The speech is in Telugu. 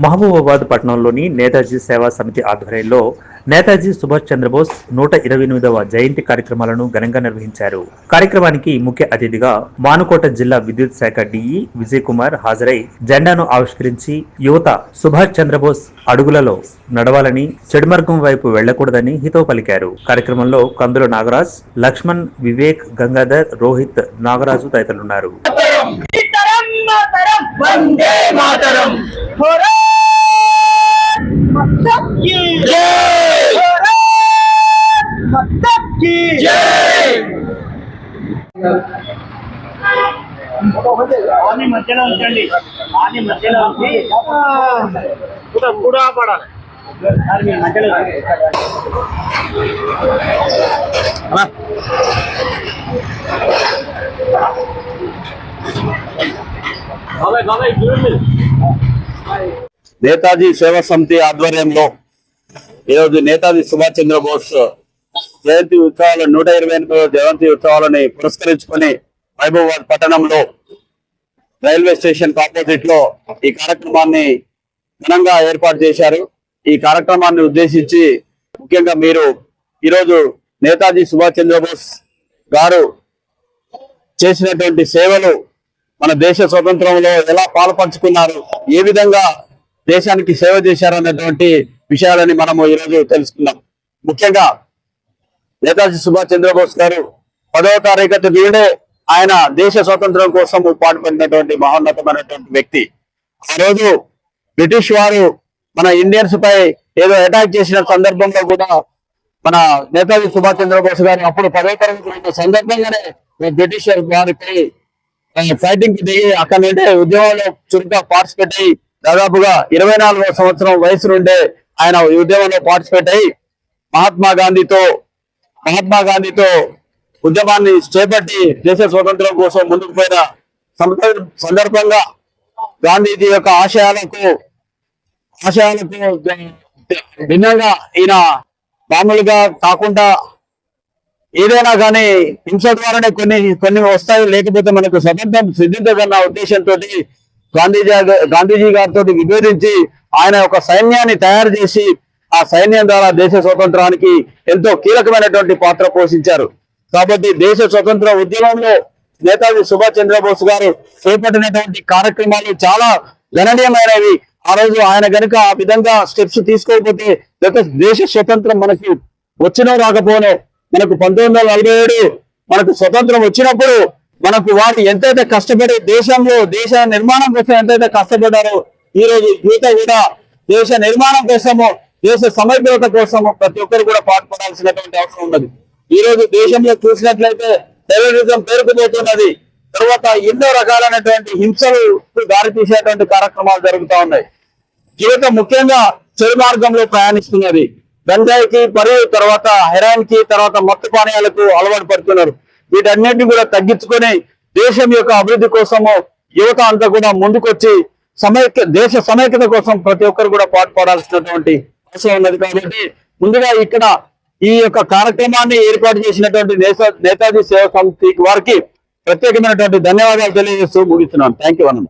మహబూబాబాద్ పట్టణంలోని నేతాజీ సేవా సమితి ఆధ్వర్యంలో నేతాజీ సుభాష్ చంద్రబోస్ 128వ జయంతి కార్యక్రమాలను ఘనంగా నిర్వహించారు. కార్యక్రమానికి ముఖ్య అతిథిగా మానుకోట జిల్లా విద్యుత్ శాఖ డిఈ విజయ్ కుమార్ హాజరై జెండాను ఆవిష్కరించి యువత సుభాష్ చంద్రబోస్ అడుగులలో నడవాలని, చెడుమార్గం వైపు వెళ్లకూడదని హితవు పలికారు. కార్యక్రమంలో కందుల నాగరాజ్, లక్ష్మణ్, వివేక్, గంగాధర్, రోహిత్, నాగరాజు తదితరులున్నారు. వందే మాతరం भारत की जय, भारत की जय। आने मध्याह्न ఉంచండి, आने मध्याह्न ఉంచి కూడా పడాలి సార్, మీ మధ్యలో నేతాజీ సేవా సమితి ఆధ్వర్యంలో ఈరోజు నేతాజీ సుభాష్ చంద్రబోస్ జయంతి ఉత్సవాలు 128వ జయంతి ఉత్సవాలని పురస్కరించుకొని మహబూబాబాద్ పట్టణంలో రైల్వే స్టేషన్ ఆపోజిట్ లో ఈ కార్యక్రమాన్ని ఘనంగా ఏర్పాటు చేశారు. ఈ కార్యక్రమాన్ని ఉద్దేశించి ముఖ్యంగా మీరు ఈరోజు నేతాజీ సుభాష్ చంద్రబోస్ గారు చేసినటువంటి సేవలు, మన దేశ స్వతంత్రంలో ఎలా పాల్పంచుకున్నారు, ఏ విధంగా దేశానికి సేవ చేశారన్నటువంటి విషయాలని మనము ఈరోజు తెలుసుకుందాం. ముఖ్యంగా నేతాజీ సుభాష్ చంద్రబోస్ గారు 10వ తారీఖు నుండే ఆయన దేశ స్వాతంత్రం కోసం పాటుపడినటువంటి మహోన్నతమైనటువంటి వ్యక్తి. ఆ రోజు బ్రిటిష్ వారు మన ఇండియన్స్ పై ఏదో అటాక్ చేసిన సందర్భంలో కూడా మన నేతాజీ సుభాష్ చంద్రబోస్ గారు అప్పుడు 10వ తరగతి సందర్భంగానే బ్రిటిష్ వారిపై ఫైటింగ్ కి దిగి అక్కడి నుండి ఉద్యమంలో చురుగ్గా పార్టిసిపేట్ అయ్యి దాదాపుగా 24వ సంవత్సరం వయసు నుండే ఆయన ఉద్యమంలో పార్టిసిపేట్ అయ్యి మహాత్మా గాంధీతో ఉద్యమాన్ని చేపట్టి దేశ స్వతంత్రం కోసం ముందుకు పోయిన సందర్భంగా గాంధీజీ యొక్క ఆశయాలకు భిన్నంగా ఈయన మామూలుగా కాకుండా ఏదైనా కానీ హింస ద్వారానే కొన్ని వస్తాయి, లేకపోతే మనకు స్వతంత్రం సిద్ధించదన్న ఉద్దేశంతో గాంధీజీ గారితో విభేదించి ఆయన ఒక సైన్యాన్ని తయారు చేసి ఆ సైన్యం ద్వారా దేశ స్వతంత్రానికి ఎంతో కీలకమైనటువంటి పాత్ర పోషించారు. కాబట్టి దేశ స్వతంత్ర ఉద్యమంలో నేతాజీ సుభాష్ చంద్రబోస్ గారు చేపట్టినటువంటి కార్యక్రమాలు చాలా గణనీయమైనవి. ఆ రోజు ఆయన కనుక ఆ విధంగా స్టెప్స్ తీసుకోకపోతే దేశ స్వతంత్రం మనకి వచ్చినో రాకపోనో, మనకు 1947 మనకు స్వతంత్రం వచ్చినప్పుడు మనకు వారు ఎంతైతే కష్టపడి దేశ నిర్మాణం కోసం ఎంతైతే కష్టపడ్డారో ఈ రోజు యువత కూడా దేశ నిర్మాణం కోసము, దేశ సమగ్రత కోసము ప్రతి ఒక్కరు కూడా పాటుపడాల్సినటువంటి అవసరం ఉన్నది. ఈ రోజు దేశంలో చూసినట్లయితే టెర్రరిజం పేరుకుపోతున్నది. తర్వాత ఎన్నో రకాలైనటువంటి హింసలు దారితీసేటువంటి కార్యక్రమాలు జరుగుతూ ఉన్నాయి. యువత ముఖ్యంగా చెడు మార్గంలో ప్రయాణిస్తున్నది. గంజాయికి మరియు తర్వాత హెరాయిన్ కి తర్వాత మత్తు పానీయాలకు అలవాటు పడుతున్నారు. వీటన్నిటిని కూడా తగ్గించుకొని దేశం యొక్క అభివృద్ధి కోసము యువత అంతా కూడా ముందుకొచ్చి దేశ సమైక్యత కోసం ప్రతి ఒక్కరు కూడా పాటుపడాల్సినటువంటి అవసరం ఉన్నది. కాబట్టి ముందుగా ఇక్కడ ఈ యొక్క కార్యక్రమాన్ని ఏర్పాటు చేసినటువంటి నేతాజీ సేవా సమితి వారికి ప్రత్యేకమైనటువంటి ధన్యవాదాలు తెలియజేస్తూ ముగిస్తున్నాను. థ్యాంక్ యూ అన్న.